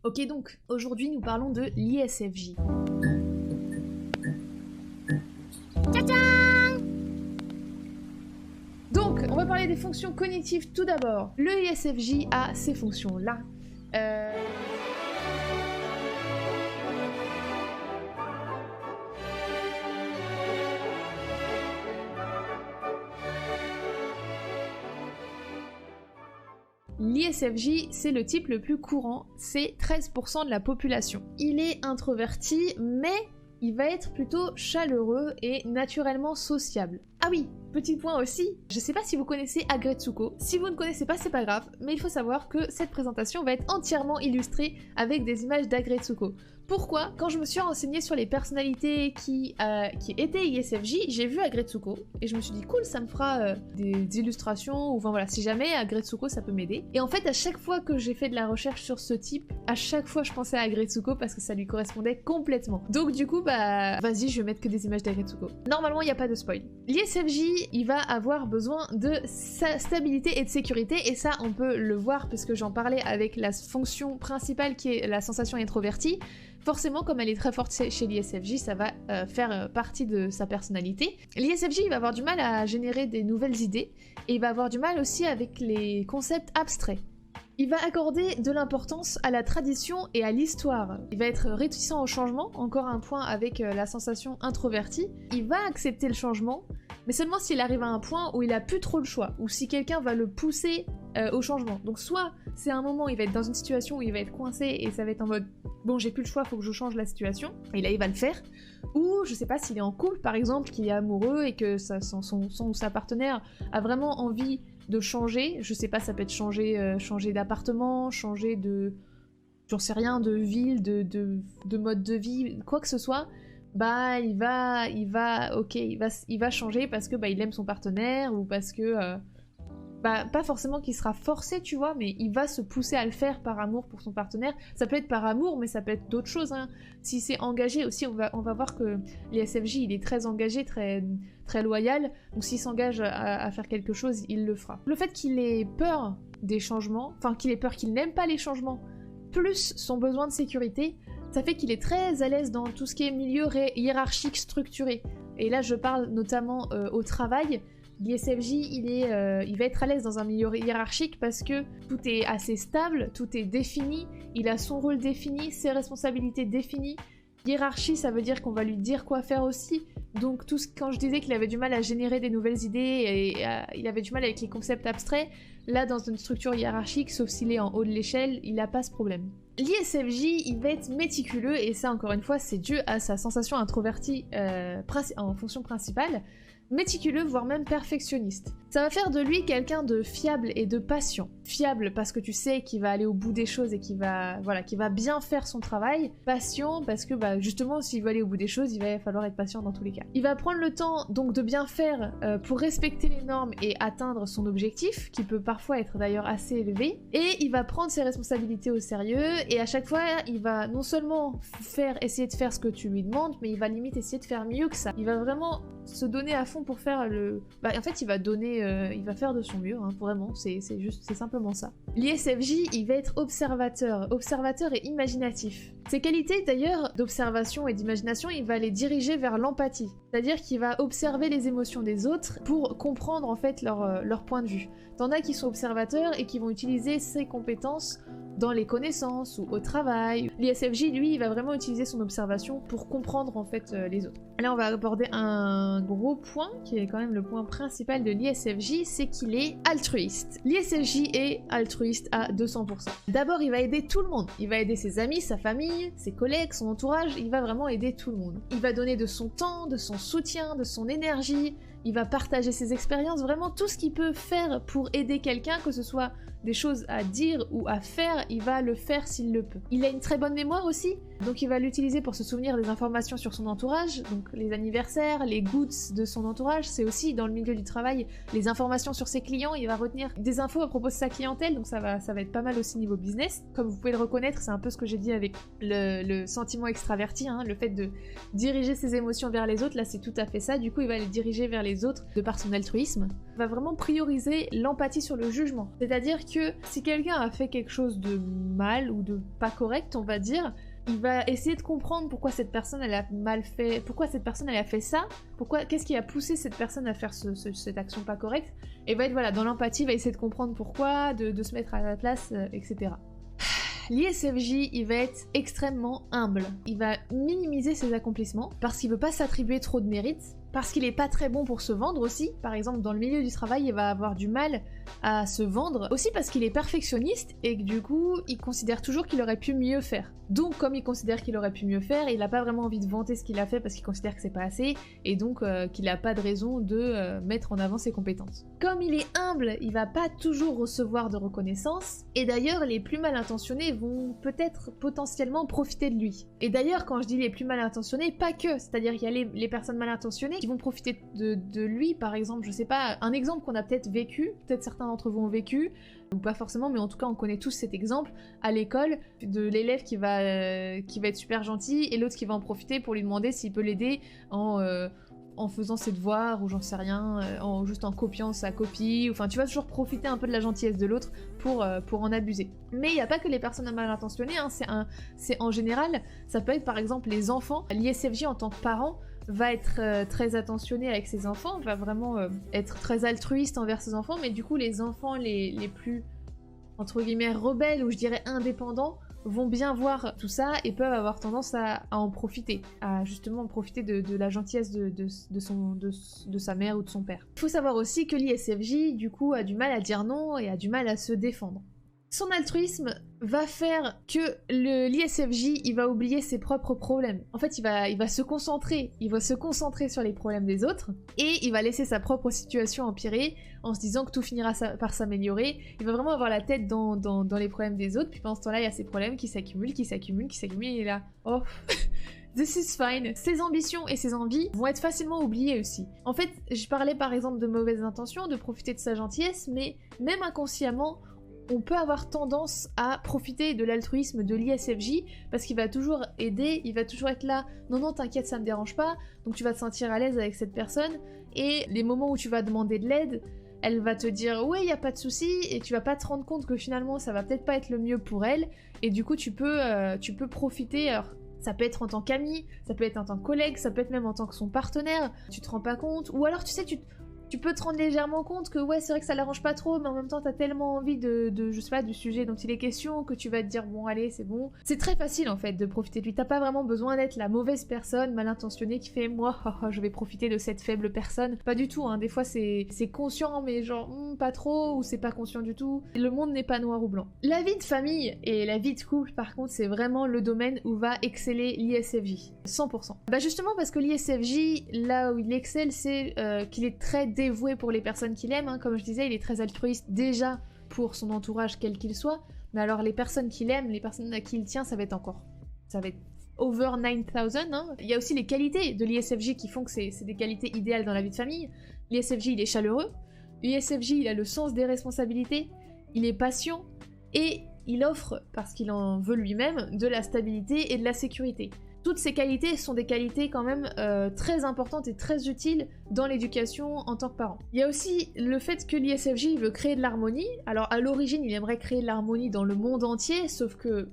Ok, donc aujourd'hui nous parlons de l'ISFJ. Donc, on va parler des fonctions cognitives tout d'abord. Le ISFJ a ces fonctions-là. L'ISFJ, c'est le type le plus courant, c'est 13% de la population. Il est introverti, mais il va être plutôt chaleureux et naturellement sociable. Ah oui, petit point aussi, je sais pas si vous connaissez Agretsuko. Si vous ne connaissez pas, c'est pas grave, mais il faut savoir que cette présentation va être entièrement illustrée avec des images d'Agretsuko. Pourquoi? Quand je me suis renseignée sur les personnalités qui étaient ISFJ, j'ai vu Agretsuko et je me suis dit cool, ça me fera des illustrations ou enfin voilà, si jamais Agretsuko ça peut m'aider. Et en fait, à chaque fois que j'ai fait de la recherche sur ce type, à chaque fois je pensais à Agretsuko parce que ça lui correspondait complètement. Donc du coup, bah vas-y, je vais mettre que des images d'Agretsuko. Normalement, il n'y a pas de spoil. L'ISFJ, il va avoir besoin de stabilité et de sécurité et ça, on peut le voir parce que j'en parlais avec la fonction principale qui est la sensation introvertie. Forcément, comme elle est très forte chez l'ISFJ, ça va faire partie de sa personnalité. L'ISFJ, il va avoir du mal à générer des nouvelles idées, et il va avoir du mal aussi avec les concepts abstraits. Il va accorder de l'importance à la tradition et à l'histoire. Il va être réticent au changement, encore un point avec la sensation introvertie. Il va accepter le changement, mais seulement s'il arrive à un point où il a plus trop le choix, ou si quelqu'un va le pousser au changement. Donc soit c'est un moment où il va être dans une situation où il va être coincé et ça va être en mode bon, j'ai plus le choix, faut que je change la situation, et là il va le faire. Ou je sais pas, s'il est en couple par exemple, qu'il est amoureux et que son ou sa partenaire a vraiment envie de changer, je sais pas, ça peut être changer d'appartement, changer de, j'en sais rien, de ville, de mode de vie, quoi que ce soit, bah il va changer parce que bah il aime son partenaire ou parce que bah, pas forcément qu'il sera forcé, tu vois, mais il va se pousser à le faire par amour pour son partenaire. Ça peut être par amour, mais ça peut être d'autres choses, hein. Si c'est engagé aussi, on va voir que l'ISFJ, il est très engagé, très, très loyal, donc s'il s'engage à faire quelque chose, il le fera. Le fait qu'il ait peur des changements, enfin qu'il ait peur, qu'il n'aime pas les changements, plus son besoin de sécurité, ça fait qu'il est très à l'aise dans tout ce qui est milieu hiérarchique structuré. Et là, je parle notamment au travail. L'ISFJ, il va être à l'aise dans un milieu hiérarchique parce que tout est assez stable, tout est défini, il a son rôle défini, ses responsabilités définies. Hiérarchie, ça veut dire qu'on va lui dire quoi faire aussi. Donc quand je disais qu'il avait du mal à générer des nouvelles idées et il avait du mal avec les concepts abstraits, là dans une structure hiérarchique, sauf s'il est en haut de l'échelle, il n'a pas ce problème. L'ISFJ, il va être méticuleux et ça encore une fois c'est dû à sa sensation introvertie en fonction principale. Méticuleux, voire même perfectionniste. Ça va faire de lui quelqu'un de fiable et de patient. Fiable parce que tu sais qu'il va aller au bout des choses et qu'il va bien faire son travail. Patient parce que justement s'il veut aller au bout des choses, il va falloir être patient dans tous les cas. Il va prendre le temps donc de bien faire pour respecter les normes et atteindre son objectif, qui peut parfois être d'ailleurs assez élevé. Et il va prendre ses responsabilités au sérieux et à chaque fois il va non seulement essayer de faire ce que tu lui demandes, mais il va limite essayer de faire mieux que ça. Il va vraiment se donner à fond pour faire en fait il va faire de son mieux, hein, vraiment, c'est simplement ça. L'ISFJ, il va être observateur et imaginatif. Ses qualités d'ailleurs d'observation et d'imagination, il va les diriger vers l'empathie. C'est-à-dire qu'il va observer les émotions des autres pour comprendre en fait leur point de vue. T'en as qui sont observateurs et qui vont utiliser ces compétences dans les connaissances ou au travail. L'ISFJ, lui, il va vraiment utiliser son observation pour comprendre en fait les autres. Là, on va aborder un gros point, qui est quand même le point principal de l'ISFJ, c'est qu'il est altruiste. L'ISFJ est altruiste à 200%. D'abord, il va aider tout le monde. Il va aider ses amis, sa famille, ses collègues, son entourage, il va vraiment aider tout le monde. Il va donner de son temps, de son soutien, de son énergie, il va partager ses expériences, vraiment tout ce qu'il peut faire pour aider quelqu'un, que ce soit des choses à dire ou à faire, il va le faire s'il le peut. Il a une très bonne mémoire aussi, donc il va l'utiliser pour se souvenir des informations sur son entourage, donc les anniversaires, les goods de son entourage, c'est aussi dans le milieu du travail, les informations sur ses clients, il va retenir des infos à propos de sa clientèle, donc ça va être pas mal aussi niveau business. Comme vous pouvez le reconnaître, c'est un peu ce que j'ai dit avec le sentiment extraverti, hein, le fait de diriger ses émotions vers les autres, là c'est tout à fait ça, du coup il va les diriger vers les autres de par son altruisme. Il va vraiment prioriser l'empathie sur le jugement, c'est-à-dire que si quelqu'un a fait quelque chose de mal ou de pas correct, on va dire, il va essayer de comprendre pourquoi cette personne elle a mal fait, pourquoi cette personne elle a fait ça, qu'est-ce qui a poussé cette personne à faire cette action pas correcte, et va être voilà dans l'empathie, va essayer de comprendre pourquoi, de se mettre à la place, etc. L'ISFJ, il va être extrêmement humble. Il va minimiser ses accomplissements parce qu'il veut pas s'attribuer trop de mérite, parce qu'il est pas très bon pour se vendre aussi. Par exemple, dans le milieu du travail, il va avoir du mal à se vendre. Aussi parce qu'il est perfectionniste et que du coup, il considère toujours qu'il aurait pu mieux faire. Donc, comme il considère qu'il aurait pu mieux faire, il a pas vraiment envie de vanter ce qu'il a fait parce qu'il considère que c'est pas assez et donc qu'il a pas de raison de mettre en avant ses compétences. Comme il est humble, il va pas toujours recevoir de reconnaissance et d'ailleurs, les plus mal intentionnés vont peut-être potentiellement profiter de lui. Et d'ailleurs, quand je dis les plus mal intentionnés, pas que, c'est-à-dire qu'il y a les personnes mal intentionnées qui vont profiter de lui, par exemple, je sais pas, un exemple qu'on a peut-être vécu, peut-être certains d'entre vous ont vécu, ou pas forcément, mais en tout cas on connaît tous cet exemple à l'école de l'élève qui va être super gentil et l'autre qui va en profiter pour lui demander s'il peut l'aider en faisant ses devoirs ou j'en sais rien, juste en copiant sa copie, enfin tu vas toujours profiter un peu de la gentillesse de l'autre pour en abuser. Mais il n'y a pas que les personnes mal intentionnées, hein, c'est en général, ça peut être par exemple les enfants. L'ISFJ en tant que parent va être très attentionné avec ses enfants, va vraiment être très altruiste envers ses enfants, mais du coup les enfants les plus entre guillemets rebelles ou je dirais indépendants vont bien voir tout ça et peuvent avoir tendance à en profiter, à justement profiter de la gentillesse de sa mère ou de son père. Il faut savoir aussi que l'ISFJ du coup a du mal à dire non et a du mal à se défendre. Son altruisme va faire que l'ISFJ, il va oublier ses propres problèmes. En fait, il va se concentrer sur les problèmes des autres et il va laisser sa propre situation empirer en se disant que tout finira par s'améliorer. Il va vraiment avoir la tête dans les problèmes des autres, puis pendant ce temps-là, il y a ces problèmes qui s'accumulent, et il est là. Oh This is fine. Ses ambitions et ses envies vont être facilement oubliées aussi. En fait, je parlais par exemple de mauvaises intentions, de profiter de sa gentillesse, mais même inconsciemment, on peut avoir tendance à profiter de l'altruisme de l'ISFJ parce qu'il va toujours aider, il va toujours être là, non t'inquiète ça me dérange pas, donc tu vas te sentir à l'aise avec cette personne et les moments où tu vas demander de l'aide, elle va te dire ouais y a pas de souci et tu vas pas te rendre compte que finalement ça va peut-être pas être le mieux pour elle et du coup tu peux profiter. Alors, ça peut être en tant qu'ami, ça peut être en tant que collègue, ça peut être même en tant que son partenaire, tu te rends pas compte, ou alors tu sais tu peux te rendre légèrement compte que ouais c'est vrai que ça l'arrange pas trop mais en même temps t'as tellement envie de je sais pas du sujet dont il est question que tu vas te dire bon allez c'est bon. C'est très facile en fait de profiter de lui, t'as pas vraiment besoin d'être la mauvaise personne mal intentionnée qui fait moi je vais profiter de cette faible personne, pas du tout hein. Des fois c'est conscient mais genre pas trop ou c'est pas conscient du tout. Le monde n'est pas noir ou blanc. La vie de famille et la vie de couple par contre c'est vraiment le domaine où va exceller l'ISFJ 100%. Bah justement parce que l'ISFJ là où il excelle c'est qu'il est très dévoué pour les personnes qu'il aime, hein. Comme je disais, il est très altruiste déjà pour son entourage quel qu'il soit, mais alors les personnes qu'il aime, les personnes à qui il tient, ça va être over 9000, hein. Il y a aussi les qualités de l'ISFJ qui font que c'est des qualités idéales dans la vie de famille. L'ISFJ, il est chaleureux, l'ISFJ, il a le sens des responsabilités, il est patient, et il offre, parce qu'il en veut lui-même, de la stabilité et de la sécurité. Toutes ces qualités sont des qualités quand même très importantes et très utiles dans l'éducation en tant que parent. Il y a aussi le fait que l'ISFJ veut créer de l'harmonie. Alors à l'origine, il aimerait créer de l'harmonie dans le monde entier, sauf que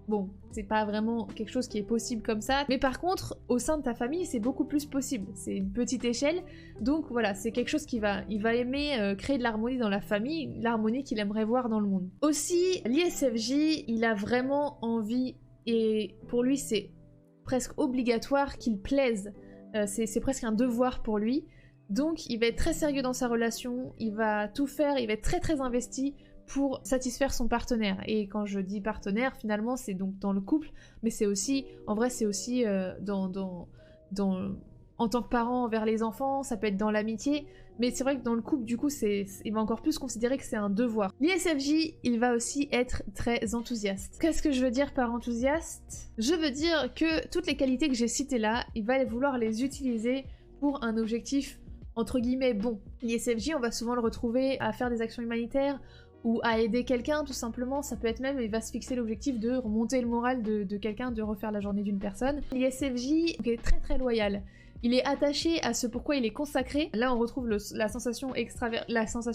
bon, c'est pas vraiment quelque chose qui est possible comme ça. Mais par contre, au sein de ta famille, c'est beaucoup plus possible. C'est une petite échelle, donc voilà, c'est quelque chose il va aimer créer de l'harmonie dans la famille, l'harmonie qu'il aimerait voir dans le monde. Aussi, l'ISFJ, il a vraiment envie, et pour lui c'est presque obligatoire qu'il plaise, c'est presque un devoir pour lui, donc il va être très sérieux dans sa relation, il va tout faire, il va être très très investi pour satisfaire son partenaire. Et quand je dis partenaire, finalement c'est donc dans le couple, mais c'est aussi, en vrai c'est aussi en tant que parent envers les enfants, ça peut être dans l'amitié, mais c'est vrai que dans le couple, du coup, il va encore plus considérer que c'est un devoir. L'ISFJ, il va aussi être très enthousiaste. Qu'est-ce que je veux dire par enthousiaste ? Je veux dire que toutes les qualités que j'ai citées là, il va vouloir les utiliser pour un objectif, entre guillemets, bon. L'ISFJ, on va souvent le retrouver à faire des actions humanitaires, ou à aider quelqu'un tout simplement, ça peut être même, il va se fixer l'objectif de remonter le moral de quelqu'un, de refaire la journée d'une personne. L'ISFJ est très très loyal. Il est attaché à ce pourquoi il est consacré. Là, on retrouve la sensation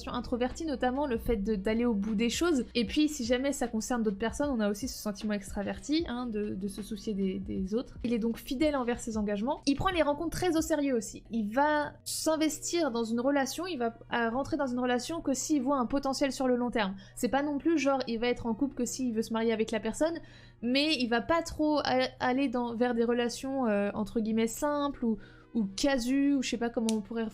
introvertie, notamment le fait d'aller au bout des choses. Et puis, si jamais ça concerne d'autres personnes, on a aussi ce sentiment extraverti, hein, de se soucier des autres. Il est donc fidèle envers ses engagements. Il prend les rencontres très au sérieux aussi. Il va s'investir dans une relation, il va rentrer dans une relation que s'il voit un potentiel sur le long terme. C'est pas non plus genre, il va être en couple que s'il veut se marier avec la personne, mais il va pas trop aller vers des relations entre guillemets simples ou casu, ou je sais pas comment on pourrait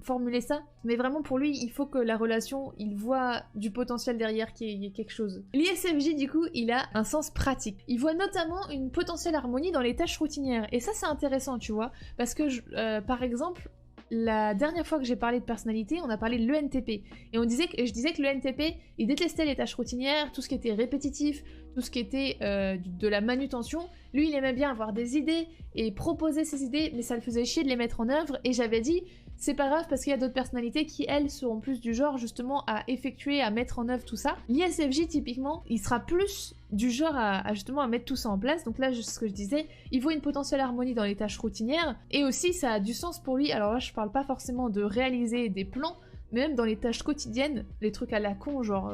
formuler ça, mais vraiment pour lui il faut que la relation, il voit du potentiel derrière, qu'il y ait quelque chose. L'ISFJ du coup il a un sens pratique, il voit notamment une potentielle harmonie dans les tâches routinières, et ça c'est intéressant tu vois, parce que par exemple la dernière fois que j'ai parlé de personnalité, on a parlé de l'ENTP, et je disais que l'ENTP, il détestait les tâches routinières, tout ce qui était répétitif, tout ce qui était de la manutention. Lui, il aimait bien avoir des idées et proposer ses idées, mais ça le faisait chier de les mettre en œuvre, et j'avais dit, c'est pas grave parce qu'il y a d'autres personnalités qui, elles, seront plus du genre justement à effectuer, à mettre en œuvre tout ça. L'ISFJ, typiquement, il sera plus du genre à justement à mettre tout ça en place. Donc là, ce que je disais, il voit une potentielle harmonie dans les tâches routinières, et aussi ça a du sens pour lui. Alors là, je parle pas forcément de réaliser des plans, mais même dans les tâches quotidiennes, les trucs à la con, genre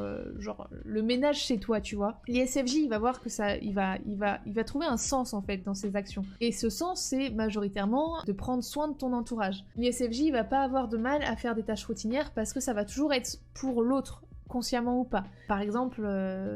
le ménage chez toi, tu vois. L'ISFJ, il va voir que ça, il va trouver un sens en fait dans ses actions. Et ce sens, c'est majoritairement de prendre soin de ton entourage. L'ISFJ, il va pas avoir de mal à faire des tâches routinières parce que ça va toujours être pour l'autre, consciemment ou pas. Par exemple,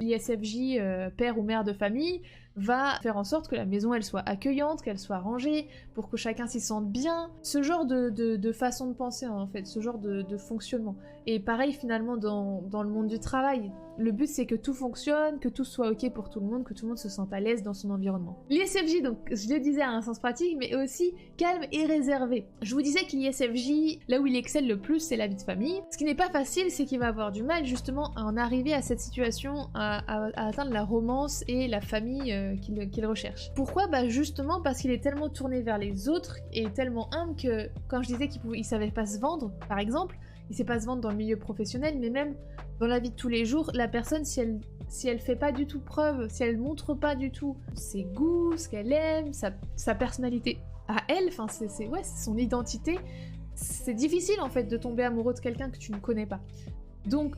l'ISFJ, père ou mère de famille, va faire en sorte que la maison elle soit accueillante, qu'elle soit rangée, pour que chacun s'y sente bien. Ce genre de façon de penser en fait, ce genre de fonctionnement. Et pareil finalement dans le monde du travail, le but c'est que tout fonctionne, que tout soit ok pour tout le monde, que tout le monde se sente à l'aise dans son environnement. L'ISFJ, donc je le disais, a un sens pratique, mais aussi calme et réservé. Je vous disais que l'ISFJ, là où il excelle le plus, c'est la vie de famille. Ce qui n'est pas facile, c'est qu'il va avoir du mal justement à en arriver à cette situation, à atteindre la romance et la famille qu'il recherche. Pourquoi? Bah justement parce qu'il est tellement tourné vers les autres et tellement humble que, quand je disais qu'il savait pas se vendre, par exemple, il sait pas se vendre dans le milieu professionnel, mais même dans la vie de tous les jours, la personne, si elle fait pas du tout preuve, si elle montre pas du tout ses goûts, ce qu'elle aime, sa personnalité à elle, enfin c'est son identité, c'est difficile en fait de tomber amoureux de quelqu'un que tu ne connais pas. Donc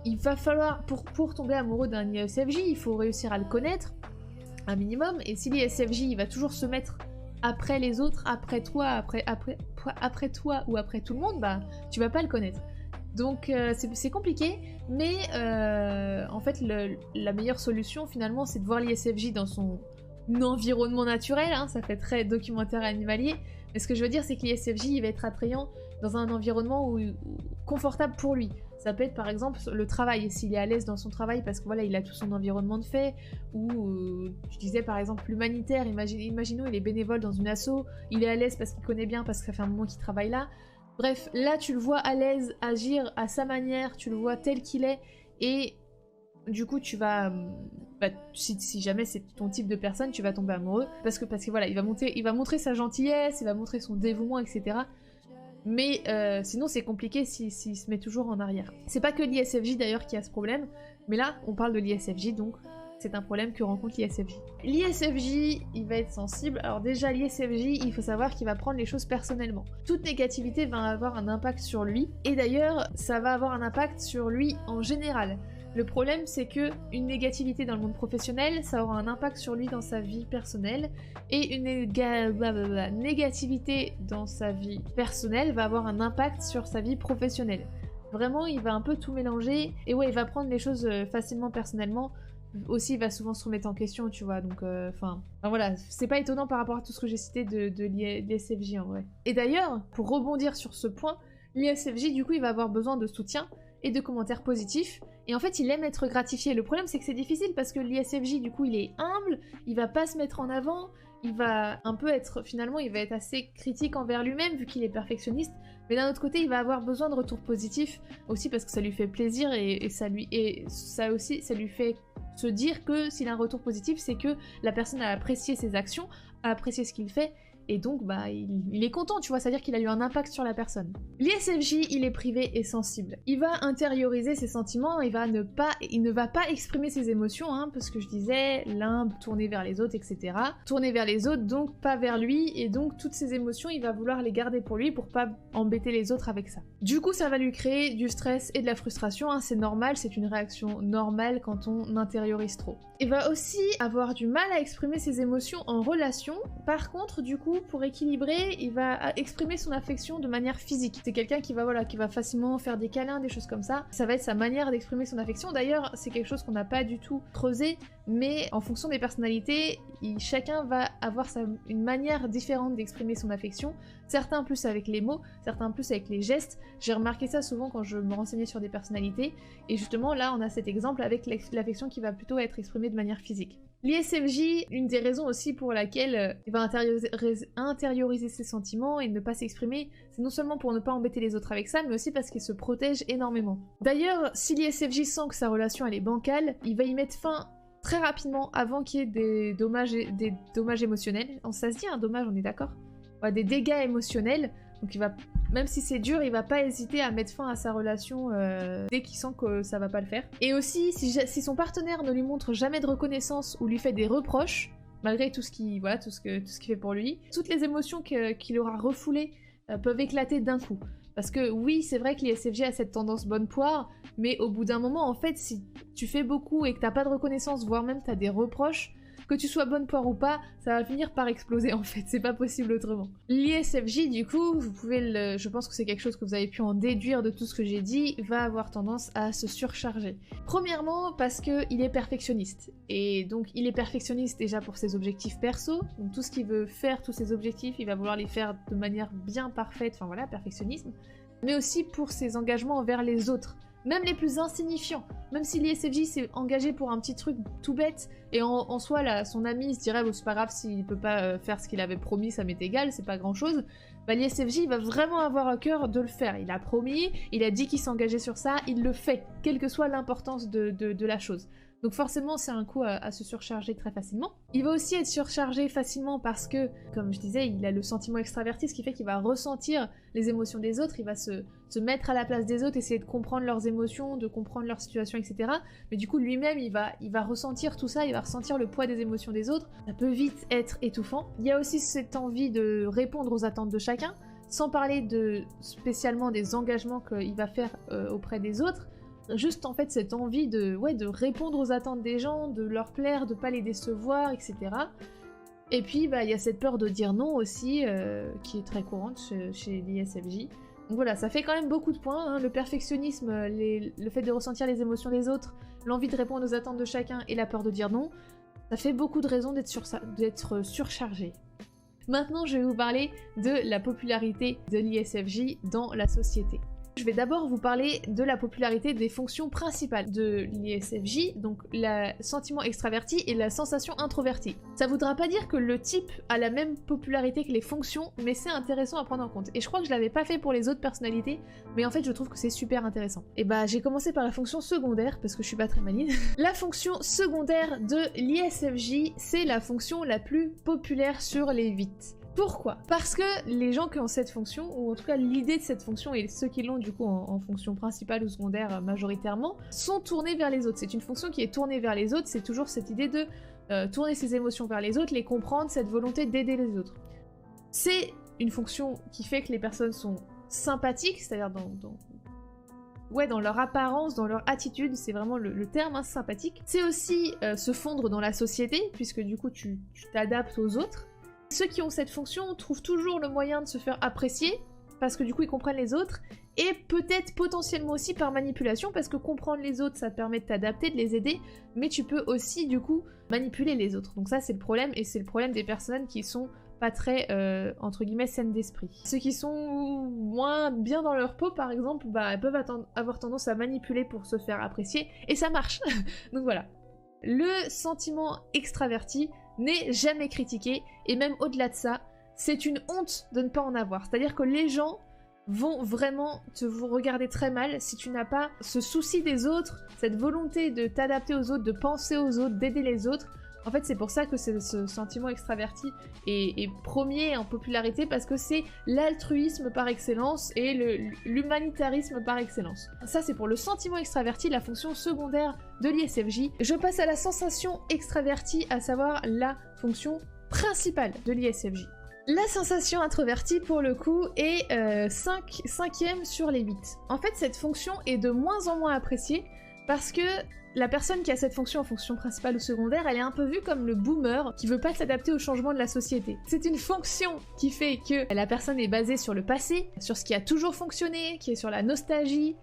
il va falloir, pour tomber amoureux d'un ISFJ, il faut réussir à le connaître, un minimum, et si l'ISFJ il va toujours se mettre après les autres, après toi, après toi ou après tout le monde, bah tu vas pas le connaître. Donc c'est compliqué, mais en fait la meilleure solution finalement c'est de voir l'ISFJ dans son environnement naturel, hein, ça fait très documentaire animalier, mais ce que je veux dire c'est que l'ISFJ il va être attrayant dans un environnement confortable pour lui. Ça peut être par exemple le travail, s'il est à l'aise dans son travail parce que voilà il a tout son environnement de fait, ou je disais par exemple l'humanitaire, imaginons il est bénévole dans une asso, il est à l'aise parce qu'il connaît bien, parce que ça fait un moment qu'il travaille là. Bref, là tu le vois à l'aise, agir à sa manière, tu le vois tel qu'il est, et du coup tu vas, si jamais c'est ton type de personne, tu vas tomber amoureux, parce que voilà, il va montrer sa gentillesse, il va montrer son dévouement, etc. Mais sinon c'est compliqué s'il se met toujours en arrière. C'est pas que l'ISFJ d'ailleurs qui a ce problème, mais là on parle de l'ISFJ, donc c'est un problème que rencontre l'ISFJ. L'ISFJ, il va être sensible. Alors déjà, l'ISFJ, il faut savoir qu'il va prendre les choses personnellement. Toute négativité va avoir un impact sur lui, et d'ailleurs, ça va avoir un impact sur lui en général. Le problème, c'est que une négativité dans le monde professionnel, ça aura un impact sur lui dans sa vie personnelle, et une négativité dans sa vie personnelle va avoir un impact sur sa vie professionnelle. Vraiment, il va un peu tout mélanger, et ouais, il va prendre les choses facilement personnellement. Aussi, il va souvent se remettre en question, tu vois, donc voilà, c'est pas étonnant par rapport à tout ce que j'ai cité de l'ISFJ en vrai. Et d'ailleurs, pour rebondir sur ce point, l'ISFJ, du coup, il va avoir besoin de soutien et de commentaires positifs, et en fait, il aime être gratifié. Le problème, c'est que c'est difficile parce que l'ISFJ, du coup, il est humble, il va pas se mettre en avant, il va un peu être, finalement, il va être assez critique envers lui-même vu qu'il est perfectionniste, mais d'un autre côté, il va avoir besoin de retours positifs aussi parce que ça lui fait plaisir et ça lui fait se dire que s'il a un retour positif, c'est que la personne a apprécié ses actions, a apprécié ce qu'il fait, et donc bah il est content, tu vois, c'est-à-dire qu'il a eu un impact sur la personne. L'ISFJ, il est privé et sensible. Il va intérioriser ses sentiments, il ne va pas exprimer ses émotions, hein, parce que je disais, l'un tourné vers les autres, etc. Tourné vers les autres, donc pas vers lui, et donc toutes ses émotions, il va vouloir les garder pour lui pour pas embêter les autres avec ça. Du coup, ça va lui créer du stress et de la frustration, hein, c'est normal, c'est une réaction normale quand on intériorise trop. Il va aussi avoir du mal à exprimer ses émotions en relation. Par contre, du coup, pour équilibrer, il va exprimer son affection de manière physique. C'est quelqu'un qui va facilement faire des câlins, des choses comme ça. Ça va être sa manière d'exprimer son affection. D'ailleurs, c'est quelque chose qu'on n'a pas du tout creusé, mais en fonction des personnalités, chacun va avoir une manière différente d'exprimer son affection. Certains plus avec les mots, certains plus avec les gestes. J'ai remarqué ça souvent quand je me renseignais sur des personnalités. Et justement, là, on a cet exemple avec l'affection qui va plutôt être exprimée de manière physique. L'ISFJ, une des raisons aussi pour laquelle il va intérioriser ses sentiments et ne pas s'exprimer, c'est non seulement pour ne pas embêter les autres avec ça, mais aussi parce qu'il se protège énormément. D'ailleurs, si l'ISFJ sent que sa relation elle est bancale, il va y mettre fin très rapidement avant qu'il y ait des dommages émotionnels. Ça se dit un dommage, on est d'accord ? Ouais, des dégâts émotionnels. Donc il va, même si c'est dur, il va pas hésiter à mettre fin à sa relation dès qu'il sent que ça va pas le faire. Et aussi, si son partenaire ne lui montre jamais de reconnaissance ou lui fait des reproches, malgré tout ce qu'il fait pour lui, toutes les émotions qu'il aura refoulées peuvent éclater d'un coup. Parce que oui, c'est vrai que l'ISFJ a cette tendance bonne poire, mais au bout d'un moment, en fait, si tu fais beaucoup et que t'as pas de reconnaissance, voire même t'as des reproches, que tu sois bonne poire ou pas, ça va finir par exploser en fait, c'est pas possible autrement. L'ISFJ, du coup, je pense que c'est quelque chose que vous avez pu en déduire de tout ce que j'ai dit, va avoir tendance à se surcharger. Premièrement, parce qu'il est perfectionniste. Et donc, il est perfectionniste déjà pour ses objectifs perso, donc tout ce qu'il veut faire, tous ses objectifs, il va vouloir les faire de manière bien parfaite, enfin voilà, perfectionnisme. Mais aussi pour ses engagements envers les autres. Même les plus insignifiants, même si l'ISFJ s'est engagé pour un petit truc tout bête, et en soi, là, son ami se dirait, oh, c'est pas grave s'il peut pas faire ce qu'il avait promis, ça m'est égal, c'est pas grand chose, bah l'ISFJ il va vraiment avoir à cœur de le faire. Il a promis, il a dit qu'il s'engageait sur ça, il le fait, quelle que soit l'importance de la chose. Donc forcément, c'est un coup à se surcharger très facilement. Il va aussi être surchargé facilement parce que, comme je disais, il a le sentiment extraverti, ce qui fait qu'il va ressentir les émotions des autres, il va se mettre à la place des autres, essayer de comprendre leurs émotions, de comprendre leur situation, etc. Mais du coup, lui-même, il va ressentir tout ça, il va ressentir le poids des émotions des autres. Ça peut vite être étouffant. Il y a aussi cette envie de répondre aux attentes de chacun, sans parler spécialement des engagements qu'il va faire auprès des autres. Juste en fait cette envie de répondre aux attentes des gens, de leur plaire, de pas les décevoir, etc. Et puis bah il y a cette peur de dire non aussi qui est très courante chez l'ISFJ. Donc voilà, ça fait quand même beaucoup de points, hein. Le perfectionnisme, le fait de ressentir les émotions des autres, l'envie de répondre aux attentes de chacun et la peur de dire non, ça fait beaucoup de raisons d'être surchargé. Maintenant je vais vous parler de la popularité de l'ISFJ dans la société. Je vais d'abord vous parler de la popularité des fonctions principales de l'ISFJ, donc le sentiment extraverti et la sensation introvertie. Ça voudra pas dire que le type a la même popularité que les fonctions, mais c'est intéressant à prendre en compte. Et je crois que je l'avais pas fait pour les autres personnalités, mais en fait je trouve que c'est super intéressant. Et bah j'ai commencé par la fonction secondaire, parce que je suis pas très maligne. La fonction secondaire de l'ISFJ, c'est la fonction la plus populaire sur les 8. Pourquoi ? Parce que les gens qui ont cette fonction, ou en tout cas l'idée de cette fonction, et ceux qui l'ont du coup en fonction principale ou secondaire majoritairement, sont tournés vers les autres. C'est une fonction qui est tournée vers les autres, c'est toujours cette idée de tourner ses émotions vers les autres, les comprendre, cette volonté d'aider les autres. C'est une fonction qui fait que les personnes sont sympathiques, c'est-à-dire dans leur apparence, dans leur attitude, c'est vraiment le terme, hein, sympathique. C'est aussi se fondre dans la société, puisque du coup tu t'adaptes aux autres. Ceux qui ont cette fonction trouvent toujours le moyen de se faire apprécier, parce que du coup ils comprennent les autres, et peut-être potentiellement aussi par manipulation, parce que comprendre les autres ça te permet de t'adapter, de les aider, mais tu peux aussi du coup manipuler les autres. Donc ça c'est le problème, et c'est le problème des personnes qui sont pas très, entre guillemets, saines d'esprit. Ceux qui sont moins bien dans leur peau par exemple, bah, peuvent avoir tendance à manipuler pour se faire apprécier, et ça marche. Donc voilà. Le sentiment extraverti n'est jamais critiqué, et même au-delà de ça, c'est une honte de ne pas en avoir. C'est-à-dire que les gens vont vraiment vous regarder très mal si tu n'as pas ce souci des autres, cette volonté de t'adapter aux autres, de penser aux autres, d'aider les autres. En fait, c'est pour ça que ce sentiment extraverti est premier en popularité, parce que c'est l'altruisme par excellence et l'humanitarisme par excellence. Ça, c'est pour le sentiment extraverti, la fonction secondaire de l'ISFJ. Je passe à la sensation extravertie, à savoir la fonction principale de l'ISFJ. La sensation introvertie, pour le coup, est 5e sur les 8. En fait, cette fonction est de moins en moins appréciée parce que la personne qui a cette fonction en fonction principale ou secondaire, elle est un peu vue comme le boomer qui veut pas s'adapter au changement de la société. C'est une fonction qui fait que la personne est basée sur le passé, sur ce qui a toujours fonctionné, qui est sur la nostalgie.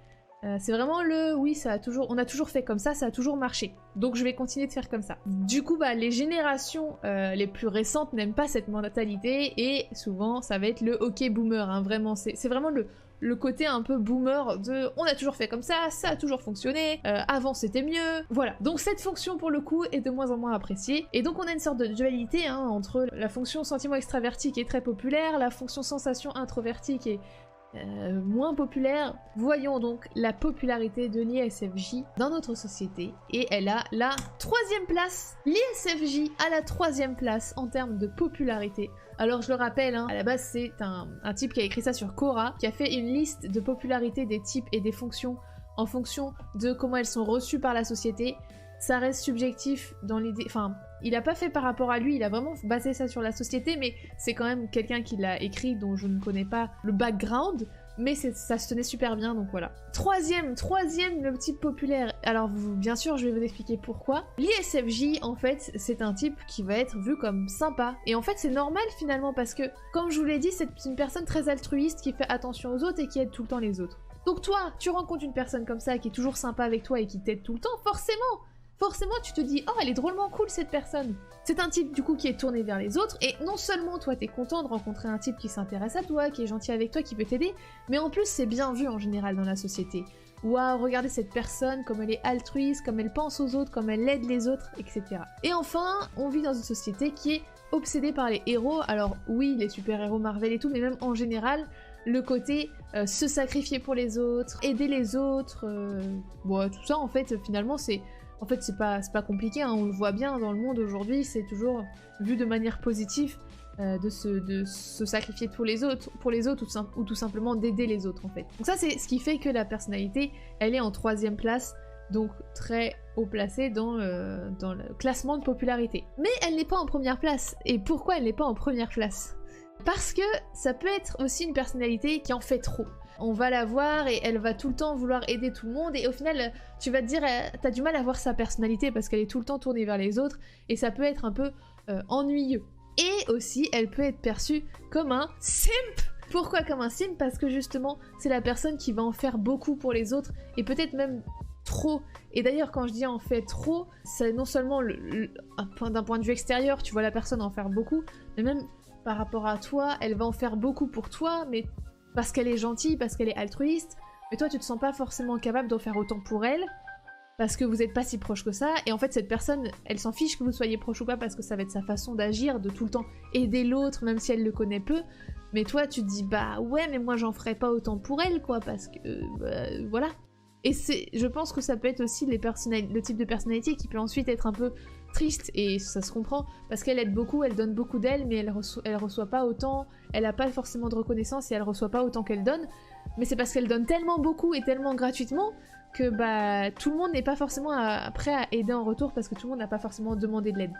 C'est vraiment oui, on a toujours fait comme ça a toujours marché. Donc je vais continuer de faire comme ça. Du coup, les générations les plus récentes n'aiment pas cette mentalité et souvent ça va être le ok boomer, hein, vraiment. C'est vraiment le côté un peu boomer de on a toujours fait comme ça a toujours fonctionné, avant c'était mieux, voilà. Donc cette fonction pour le coup est de moins en moins appréciée, et donc on a une sorte de dualité hein, entre la fonction sentiment extraverti qui est très populaire, la fonction sensation introvertie qui est moins populaire. Voyons donc la popularité de l'ISFJ dans notre société, et elle a la 3e place. L'ISFJ a la 3e place en termes de popularité. Alors je le rappelle, hein, à la base c'est un type qui a écrit ça sur Quora, qui a fait une liste de popularité des types et des fonctions en fonction de comment elles sont reçues par la société. Ça reste subjectif dans l'idée, enfin, il a pas fait par rapport à lui, il a vraiment basé ça sur la société, mais c'est quand même quelqu'un qui l'a écrit dont je ne connais pas le background, mais ça se tenait super bien, donc voilà. Troisième, le type populaire. Alors bien sûr, je vais vous expliquer pourquoi. L'ISFJ, en fait, c'est un type qui va être vu comme sympa, et en fait c'est normal finalement, parce que, comme je vous l'ai dit, c'est une personne très altruiste, qui fait attention aux autres et qui aide tout le temps les autres. Donc toi, tu rencontres une personne comme ça, qui est toujours sympa avec toi et qui t'aide tout le temps, forcément tu te dis « Oh, elle est drôlement cool cette personne !» C'est un type du coup qui est tourné vers les autres, et non seulement toi t'es content de rencontrer un type qui s'intéresse à toi, qui est gentil avec toi, qui peut t'aider, mais en plus c'est bien vu en général dans la société. Waouh, regardez cette personne, comme elle est altruiste, comme elle pense aux autres, comme elle aide les autres, etc. Et enfin, on vit dans une société qui est obsédée par les héros. Alors oui, les super-héros Marvel et tout, mais même en général, le côté se sacrifier pour les autres, aider les autres, tout ça en fait finalement c'est... En fait, c'est pas compliqué, hein, on le voit bien dans le monde aujourd'hui, c'est toujours vu de manière positive de se sacrifier pour les autres ou tout simplement d'aider les autres en fait. Donc ça, c'est ce qui fait que la personnalité, elle est en 3e place, donc très haut placée dans le classement de popularité. Mais elle n'est pas en première place. Et pourquoi elle n'est pas en première place ? Parce que ça peut être aussi une personnalité qui en fait trop. On va la voir et elle va tout le temps vouloir aider tout le monde, et au final tu vas te dire t'as du mal à voir sa personnalité parce qu'elle est tout le temps tournée vers les autres, et ça peut être un peu ennuyeux. Et aussi elle peut être perçue comme un simp. Pourquoi comme un simp ? Parce que justement c'est la personne qui va en faire beaucoup pour les autres, et peut-être même trop. Et d'ailleurs quand je dis en fait trop, c'est non seulement d'un point de vue extérieur, tu vois la personne en faire beaucoup, mais même par rapport à toi, elle va en faire beaucoup pour toi, mais parce qu'elle est gentille, parce qu'elle est altruiste, mais toi tu te sens pas forcément capable d'en faire autant pour elle, parce que vous n'êtes pas si proche que ça, et en fait cette personne, elle s'en fiche que vous soyez proche ou pas, parce que ça va être sa façon d'agir, de tout le temps aider l'autre, même si elle le connaît peu, mais toi tu te dis bah ouais, mais moi j'en ferais pas autant pour elle, quoi, parce que voilà. Et je pense que ça peut être aussi le type de personnalité qui peut ensuite être un peu triste, et ça se comprend, parce qu'elle aide beaucoup, elle donne beaucoup d'elle, mais elle reçoit pas autant, elle a pas forcément de reconnaissance et elle reçoit pas autant qu'elle donne, mais c'est parce qu'elle donne tellement beaucoup et tellement gratuitement que tout le monde n'est pas forcément prêt à aider en retour, parce que tout le monde n'a pas forcément demandé de l'aide.